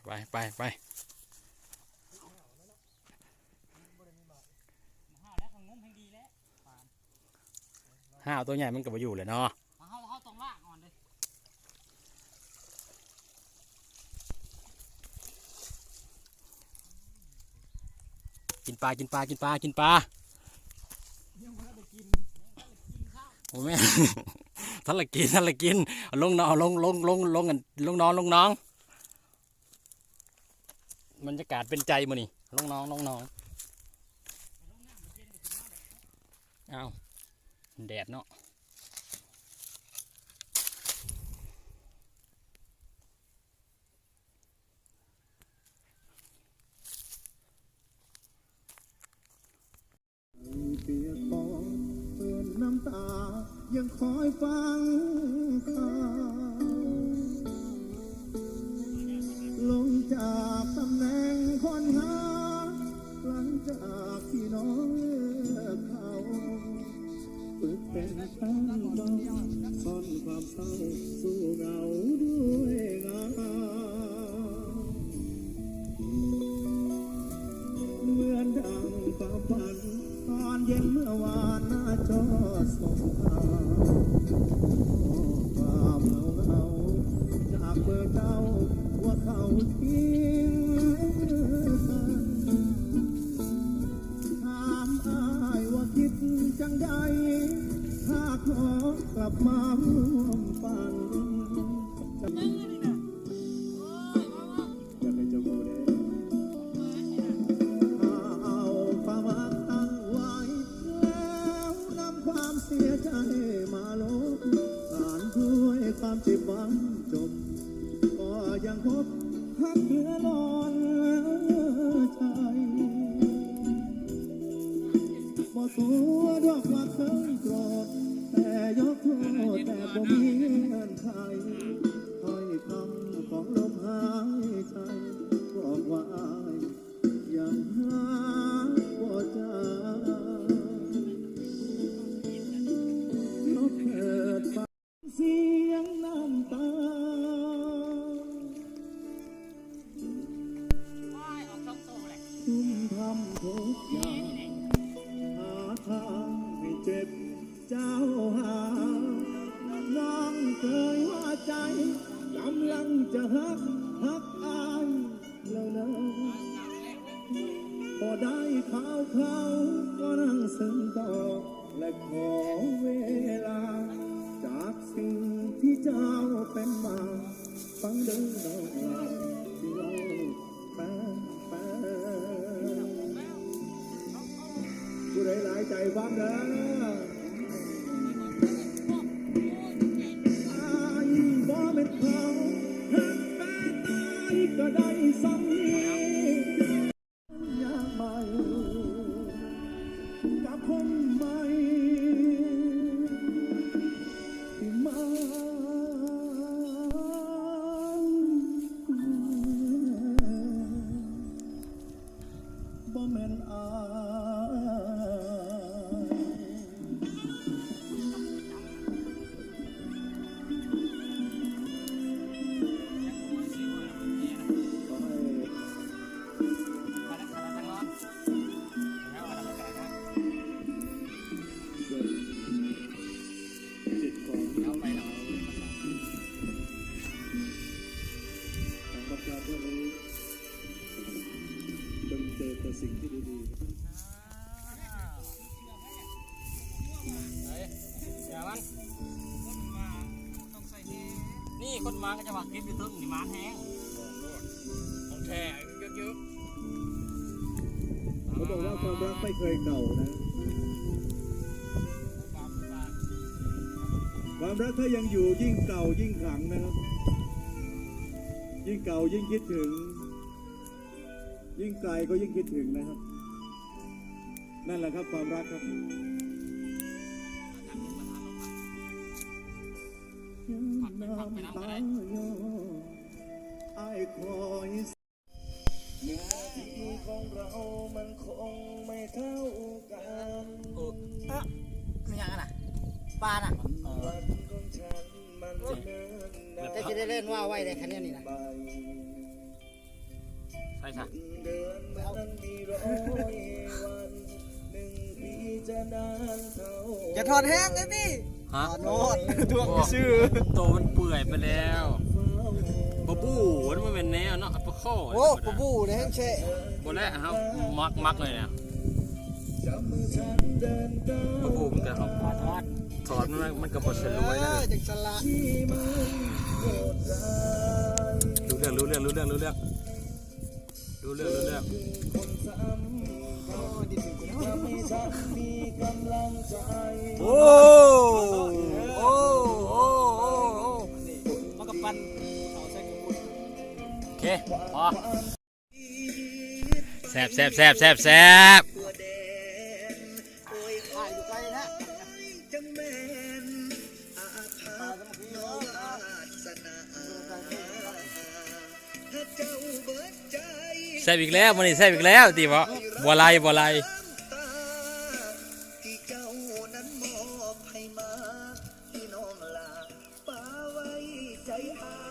ไปห้าวตัวใหญ่มันก็บ่อยู่เลยเนาะเขาตรงล่างอ่อนเลยกินปลาโอ้แม่ ท่านละกินลงนอนลงน้องบรรยากาศเป็นใจมื้อนี่ลงน้องอ้าวแดดเนาะเปียกปอนเปื้อนน้ำตายังคอยฟังข่าวลงจากตำแหน่งคนหาหลังจากที่น้องเลือกเขาฝึกเป็นแฟนเบาซ่อนความเศร้าสู้เหงาด้วยงานเหมือนดังความฝันตอนเย็นเมื่อวานหน้าจอส่งข่าวความเหงาจากเบอร์เจ้าว่าเขาทิ้งกันถามอ้ายว่าคิดจังใดถ้าขอกลับมาร่วมฟังเสียใจมาลบผ่านด้วยความเจ็บหวังจบก็ยังพบหักเหลือล้นใจบ่ตัวดอกว่าเคยโกรธแต่ยกโทษแต่บ่มีเงื่อนไขถ้อยคำของลมหายใจบอกว่ายังหาบ่เจอเสียงน้ำตาทุ่มทำทุกอย่างหาทางให้เจ็บเจ้าหาน้องเคยว่าใจกำลังจะหักอายแล้วนะพอได้ข่าวเขาก็นั่งซึ้งต่อและขอเวลาจากสิ่งที่เจ้าเป็นมาฟังเดินดอกลาที่เราแปผู้ใดหลายใจฟังเด้ออายบ่เป็นเขาหักแม่ตายก็ได้ซ้ำนี้อยากใหม่กับคนใหม่บ่แม่นอแต่สิ่งที่ดีๆนี่คนมาก็จะว่าเก็บอยู่ตึ้งนี่มาแห้งของแท้เยอะเขาบอกว่าความรักไม่เคยเก่านะความรักถ้ายังอยู่ยิ่งเก่ายิ่งขลังนะครับยิ่งเก่ายิ่งคิดถึงยิ่งไกลก็ยิ่งคิดถึงนะครับนั่นแหละครับความรักครับน้ำตาไอ้คอยเนื้อที่ของเรามันคงไม่เท่ากันไม่ยังน่ะปลาน่ะแต่จะได้เล่นว่าไว้ได้แค่นี้นี่นะ อย่าถอดแห้งเลยนี่ ฮะ ถอดโน้ตดวงชื่อ โตมันเปื่อยไปแล้วบะบูมันเป็นแนวเนาะปลาข้อ โอ้ปะบูเลยแห้งเชะ บ่แล้วครับมักเลยเนี่ยบะบูมันก็เอาถอดมันก็บ่สลวยนะ จังสละ รู้เรื่อง โอ้ดิถึงกูแล้วโอ้มากระปั้นเอาใส่กระปุก โอเคพอแซ่บ ถ่ายอยู่ไกลนะแซ่บอีกแล้วมันนี่แซ่บอีกแล้วตีบ่บัวลายที่เจ้านั้นมอบให้มาพี่น้องลาป้าไว้ใจหา